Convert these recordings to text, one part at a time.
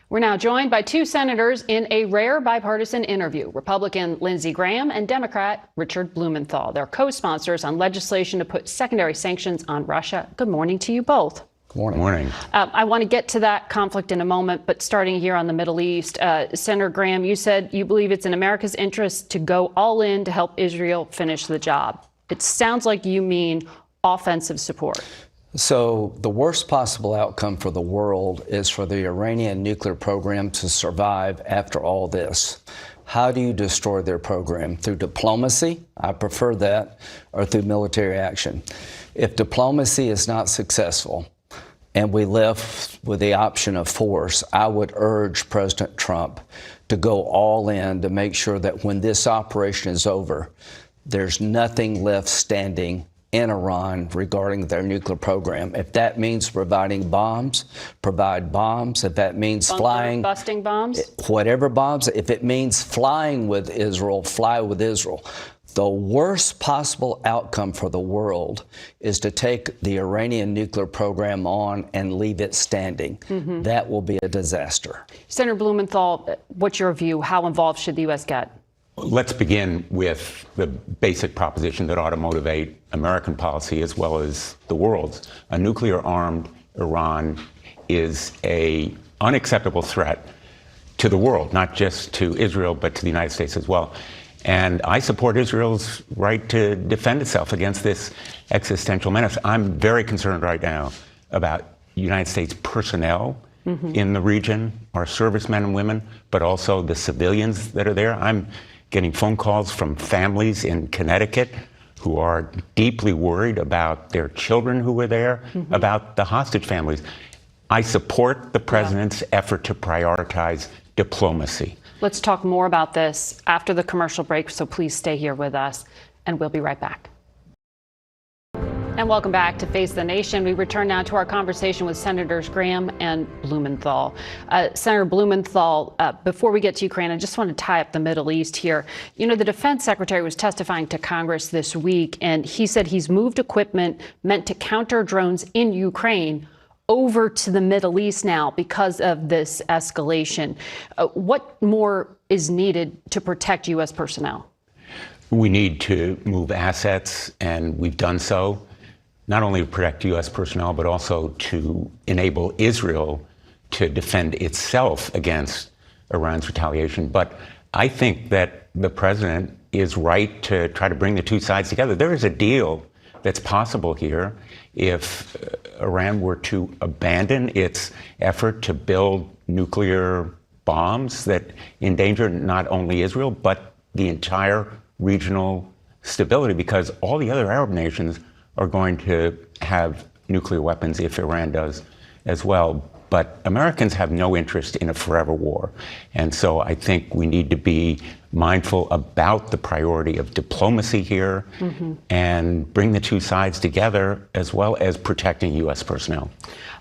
We're now joined by two senators in a rare bipartisan interview, Republican Lindsey Graham and Democrat Richard Blumenthal. They're co-sponsors on legislation to put secondary sanctions on Russia. Good morning to you both. Good morning. Morning. I want to get to that conflict in a moment, but starting here on the Middle East, Senator Graham, you said you believe it's in America's interest to go all in to help Israel finish the job. It sounds like you mean offensive support. So the worst possible outcome for the world is for the Iranian nuclear program to survive after all this. How do you destroy their program? Through diplomacy? I prefer that, or through military action. If diplomacy is not successful and we left with the option of force, I would urge President Trump to go all in to make sure that when this operation is over, there's nothing left standing in Iran regarding their nuclear program. If that means providing bombs, provide bombs. If that means busting bombs? Whatever bombs. If it means flying with Israel, fly with Israel. The worst possible outcome for the world is to take the Iranian nuclear program on and leave it standing. That will be a disaster. Senator Blumenthal, what's your view? How involved should the U.S. get? Let's begin with the basic proposition that ought to motivate American policy as well as the world's. A nuclear-armed Iran is an unacceptable threat to the world, not just to Israel, but to the United States as well. And I support Israel's right to defend itself against this existential menace. I'm very concerned right now about United States personnel in the region, our servicemen and women, but also the civilians that are there. I'm getting phone calls from families in Connecticut who are deeply worried about their children who were there, about the hostage families. I support the president's effort to prioritize diplomacy. Let's talk more about this after the commercial break, so please stay here with us, and we'll be right back. And welcome back to Face the Nation. We return now to our conversation with Senators Graham and Blumenthal. Senator Blumenthal, before we get to Ukraine, I just want to tie up the Middle East here. You know, the defense secretary was testifying to Congress this week, and he said he's moved equipment meant to counter drones in Ukraine over to the Middle East now because of this escalation. What more is needed to protect U.S. personnel? We need to move assets, and we've done so. Not only to protect U.S. personnel, but also to enable Israel to defend itself against Iran's retaliation. But I think that the president is right to try to bring the two sides together. There is a deal that's possible here if Iran were to abandon its effort to build nuclear bombs that endanger not only Israel, but the entire regional stability, because all the other Arab nations are going to have nuclear weapons if Iran does as well. But Americans have no interest in a forever war. And so I think we need to be mindful about the priority of diplomacy here and bring the two sides together, as well as protecting U.S. personnel.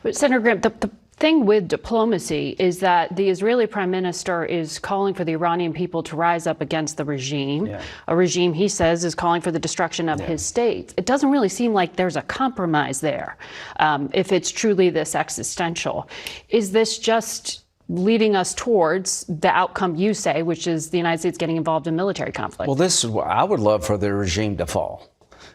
But Senator Graham, the thing with diplomacy is that the Israeli prime minister is calling for the Iranian people to rise up against the regime, a regime he says is calling for the destruction of his state. It doesn't really seem like there's a compromise there, if it's truly this existential. Is this just leading us towards the outcome you say, which is the United States getting involved in military conflict? Well, this is what I would love for the regime to fall.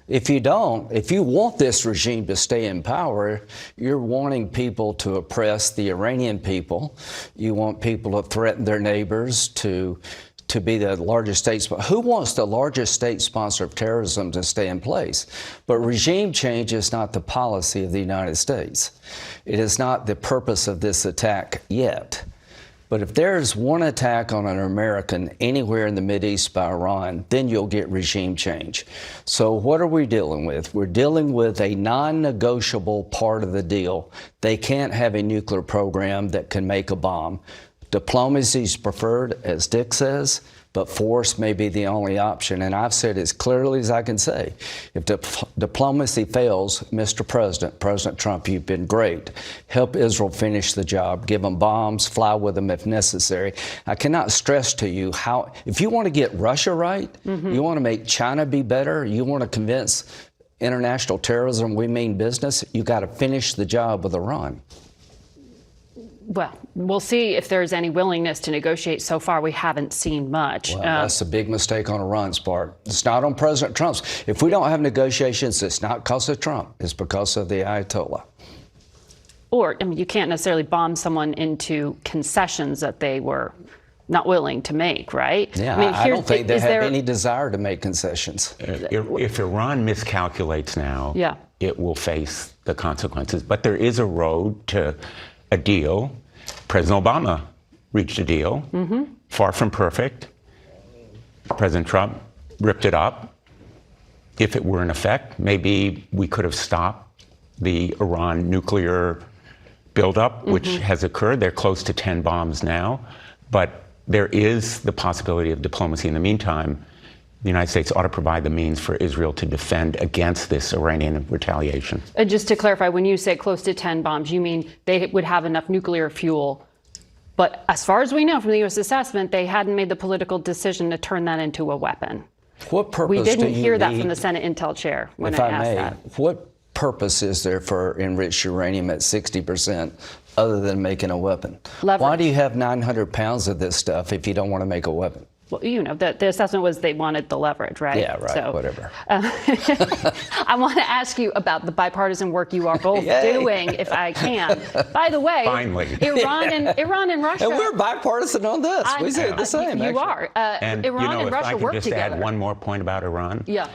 If you don't, if you want this regime to stay in power, you're wanting people to oppress the Iranian people. You want people to threaten their neighbors, to be the largest state sponsor. Who wants the largest state sponsor of terrorism to stay in place? But regime change is not the policy of the United States. It is not the purpose of this attack yet. But if there's one attack on an American anywhere in the Mideast by Iran, then you'll get regime change. So what are we dealing with? We're dealing with a non-negotiable part of the deal. They can't have a nuclear program that can make a bomb. Diplomacy is preferred, as Dick says, but force may be the only option. And I've said as clearly as I can say, if diplomacy fails, Mr. President, President Trump, you've been great. Help Israel finish the job. Give them bombs, fly with them if necessary. I cannot stress to you how, if you want to get Russia right, you want to make China be better, you want to convince international terrorism we mean business, you got to finish the job with Iran. Well, we'll see if there's any willingness to negotiate. So far, we haven't seen much. Well, that's a big mistake on Iran's part. It's not on President Trump's. If we don't have negotiations, it's not because of Trump. It's because of the Ayatollah. Or, I mean, you can't necessarily bomb someone into concessions that they were not willing to make, right? Yeah, I mean, I don't think they have any desire to make concessions. If Iran miscalculates now, yeah, it will face the consequences. But there is a road to a deal. President Obama reached a deal, far from perfect. President Trump ripped it up. If it were in effect, maybe we could have stopped the Iran nuclear buildup, which has occurred. They're close to 10 bombs now. But there is the possibility of diplomacy. In the meantime, the United States ought to provide the means for Israel to defend against this Iranian retaliation. And just to clarify, when you say close to 10 bombs, you mean they would have enough nuclear fuel. But as far as we know from the U.S. assessment, they hadn't made the political decision to turn that into a weapon. What purpose we didn't do you hear that need, from the Senate Intel chair when if I I asked may, that. What purpose is there for enriched uranium at 60% other than making a weapon? Leverage. Why do you have 900 pounds of this stuff if you don't want to make a weapon? Well, you know, the assessment was they wanted the leverage, right? Yeah, right, so, whatever. I want to ask you about the bipartisan work you are both doing, if I can. By the way, finally, Iran and Russia. And we're bipartisan on this. We say the same, You are. And Iran and Russia work just together. add one more point about Iran. Yeah.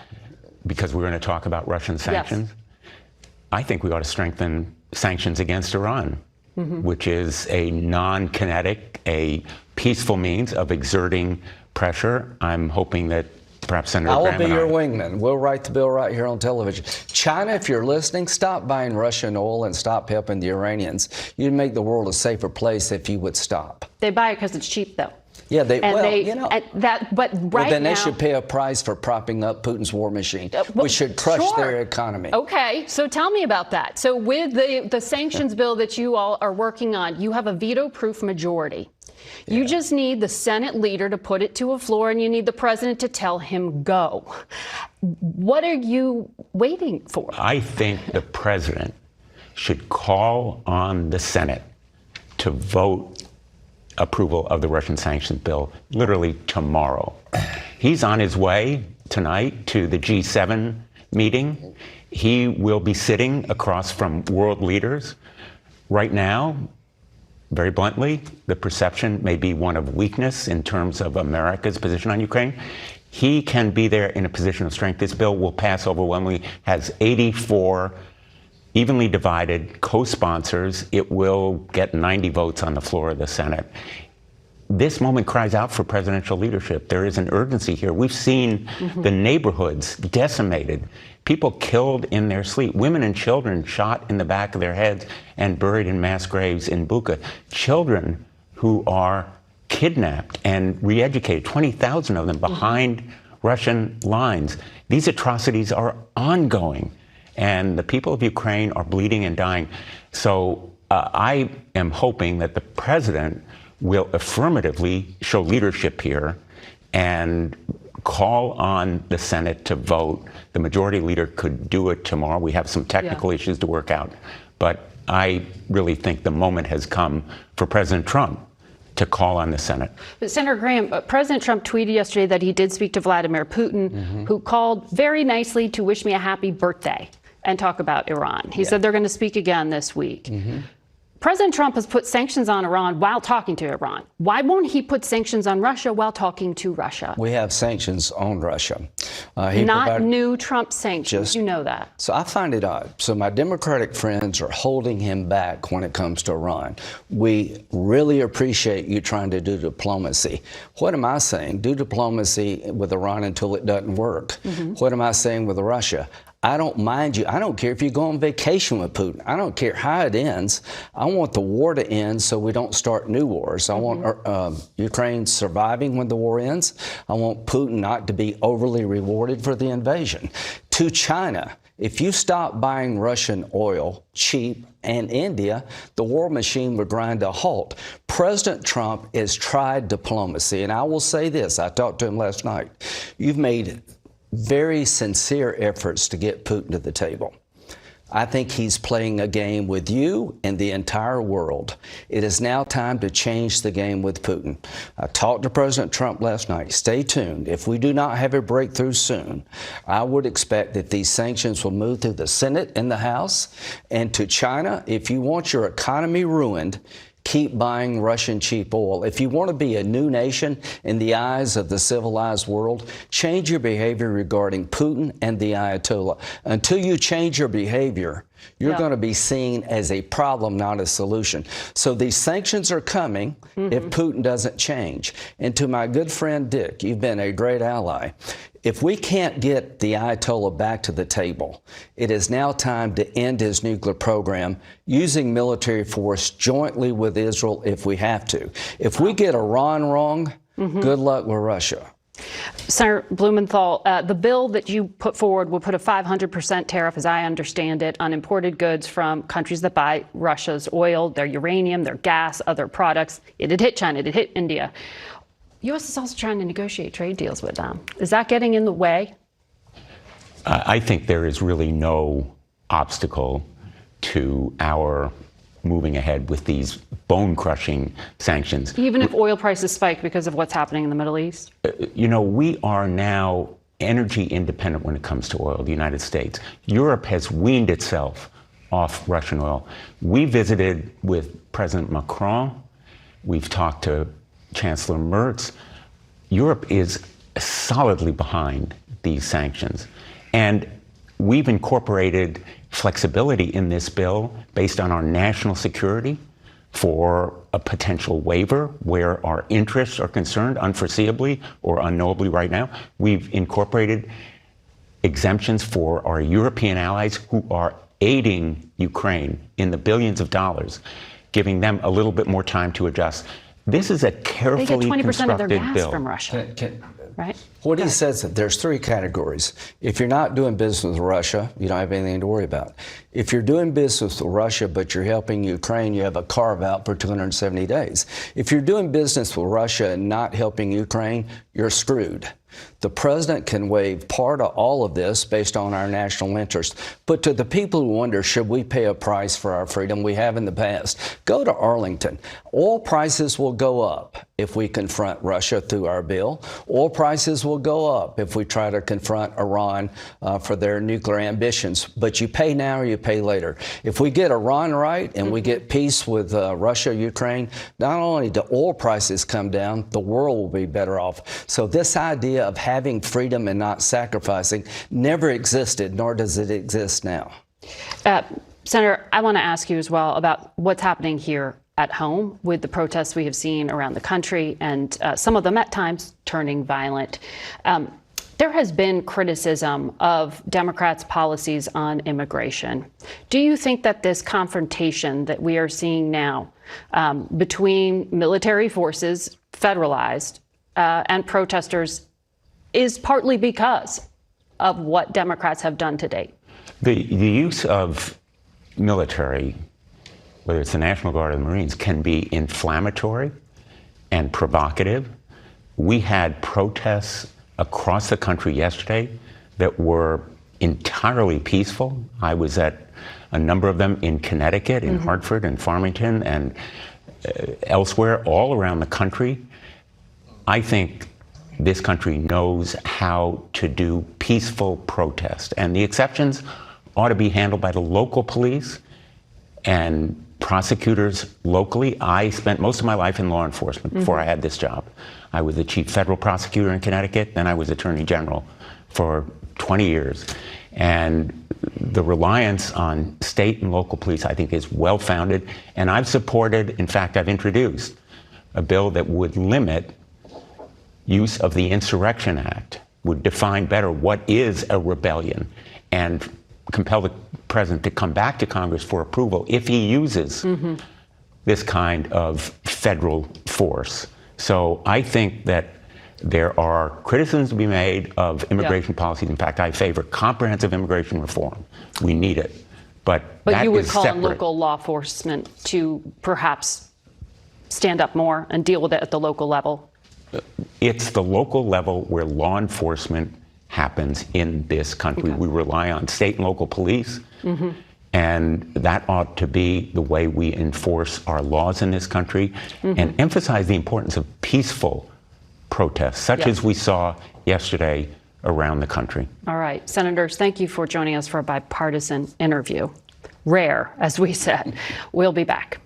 Because we're going to talk about Russian sanctions. Yes. I think we ought to strengthen sanctions against Iran, which is a non-kinetic, a peaceful means of exerting pressure. I'm hoping that perhaps Senator Graham I will be your wingman. We'll write the bill right here on television. China, if you're listening, stop buying Russian oil and stop helping the Iranians. You'd make the world a safer place if you would stop. They buy it because it's cheap, though. Yeah, but then they should pay a price for propping up Putin's war machine. We should crush their economy. Okay, so tell me about that. So with the sanctions bill that you all are working on, you have a veto-proof majority. Yeah. You just need the Senate leader to put it to a floor, and you need the president to tell him go. What are you waiting for? I think the president should call on the Senate to vote approval of the Russian sanctions bill literally tomorrow. He's on his way tonight to the G7 meeting. He will be sitting across from world leaders. Right now, very bluntly, the perception may be one of weakness in terms of America's position on Ukraine. He can be there in a position of strength. This bill will pass overwhelmingly, has 84 evenly divided co-sponsors. It will get 90 votes on the floor of the Senate. This moment cries out for presidential leadership. There is an urgency here. We've seen the neighborhoods decimated, people killed in their sleep, women and children shot in the back of their heads and buried in mass graves in Bucha, children who are kidnapped and re-educated, 20,000 of them behind Russian lines. These atrocities are ongoing, and the people of Ukraine are bleeding and dying. So I am hoping that the president will affirmatively show leadership here and call on the Senate to vote. The majority leader could do it tomorrow. We have some technical issues to work out. But I really think the moment has come for President Trump to call on the Senate. But Senator Graham, President Trump tweeted yesterday that he did speak to Vladimir Putin, who called very nicely to wish me a happy birthday and talk about Iran. He said they're going to speak again this week. President Trump has put sanctions on Iran while talking to Iran. Why won't he put sanctions on Russia while talking to Russia? We have sanctions on Russia. Not new Trump sanctions. You know that. So I find it odd. So my Democratic friends are holding him back when it comes to Iran. We really appreciate you trying to do diplomacy. What am I saying? Do diplomacy with Iran until it doesn't work. What am I saying with Russia? I don't mind you. I don't care if you go on vacation with Putin. I don't care how it ends. I want the war to end so we don't start new wars. I want Ukraine surviving when the war ends. I want Putin not to be overly rewarded for the invasion. To China, if you stop buying Russian oil cheap and India, the war machine would grind to a halt. President Trump has tried diplomacy, and I will say this. I talked to him last night. You've made very sincere efforts to get Putin to the table. I think he's playing a game with you and the entire world. It is now time to change the game with Putin. I talked to President Trump last night. Stay tuned. If we do not have a breakthrough soon, I would expect that these sanctions will move through the Senate and the House. And to China, if you want your economy ruined, keep buying Russian cheap oil. If you want to be a new nation in the eyes of the civilized world, change your behavior regarding Putin and the Ayatollah. Until you change your behavior, you're going to be seen as a problem, not a solution. So these sanctions are coming if Putin doesn't change. And to my good friend Dick, you've been a great ally. If we can't get the Ayatollah back to the table, it is now time to end his nuclear program using military force jointly with Israel if we have to. If we get Iran wrong, good luck with Russia. Senator Blumenthal, the bill that you put forward will put a 500% tariff, as I understand it, on imported goods from countries that buy Russia's oil, their uranium, their gas, other products. It'd hit China, it'd hit India. U.S. is also trying to negotiate trade deals with them. Is that getting in the way? I think there is really no obstacle to our moving ahead with these bone-crushing sanctions. Even if oil prices spike because of what's happening in the Middle East? You know, we are now energy independent when it comes to oil, the United States. Europe has weaned itself off Russian oil. We visited with President Macron. We've talked to Chancellor Merz. Europe is solidly behind these sanctions. And we've incorporated flexibility in this bill based on our national security for a potential waiver where our interests are concerned unforeseeably or unknowably right now. We've incorporated exemptions for our European allies who are aiding Ukraine in the billions of dollars, giving them a little bit more time to adjust. This is a carefully constructed bill. They get 20% of their gas from Russia, right? What he says, there's three categories. If you're not doing business with Russia, you don't have anything to worry about. If you're doing business with Russia, but you're helping Ukraine, you have a carve-out for 270 days. If you're doing business with Russia and not helping Ukraine, you're screwed. The president can waive part of all of this based on our national interest. But to the people who wonder, should we pay a price for our freedom? We have in the past. Go to Arlington. Oil prices will go up if we confront Russia through our bill. Oil prices will go up if we try to confront Iran for their nuclear ambitions. But you pay now or you pay later. If we get Iran right and we get peace with Russia, Ukraine, not only do oil prices come down, the world will be better off. So this idea of having freedom and not sacrificing never existed, nor does it exist now. Senator, I want to ask you as well about what's happening here at home with the protests we have seen around the country and some of them at times turning violent. There has been criticism of Democrats' policies on immigration. Do you think that this confrontation that we are seeing now between military forces, federalized, and protesters is partly because of what Democrats have done to date? The use of military, whether it's the National Guard or the Marines, can be inflammatory and provocative. We had protests across the country yesterday that were entirely peaceful. I was at a number of them in Connecticut, in Hartford and Farmington and elsewhere, all around the country. I think this country knows how to do peaceful protest, and the exceptions ought to be handled by the local police and prosecutors locally. I spent most of my life in law enforcement before I had this job. I was the chief federal prosecutor in Connecticut, then I was attorney general for 20 years. And the reliance on state and local police, I think, is well-founded. And I've supported, in fact, I've introduced a bill that would limit use of the Insurrection Act, would define better what is a rebellion, and compel the president to come back to Congress for approval if he uses this kind of federal force. So I think that there are criticisms to be made of immigration policies. In fact, I favor comprehensive immigration reform. We need it. But you would call on separate. local law enforcement to perhaps stand up more and deal with it at the local level? It's the local level where law enforcement happens in this country. Okay. We rely on state and local police And that ought to be the way we enforce our laws in this country and emphasize the importance of peaceful protests, such as we saw yesterday around the country. All right. Senators, thank you for joining us for a bipartisan interview. Rare, as we said. We'll be back.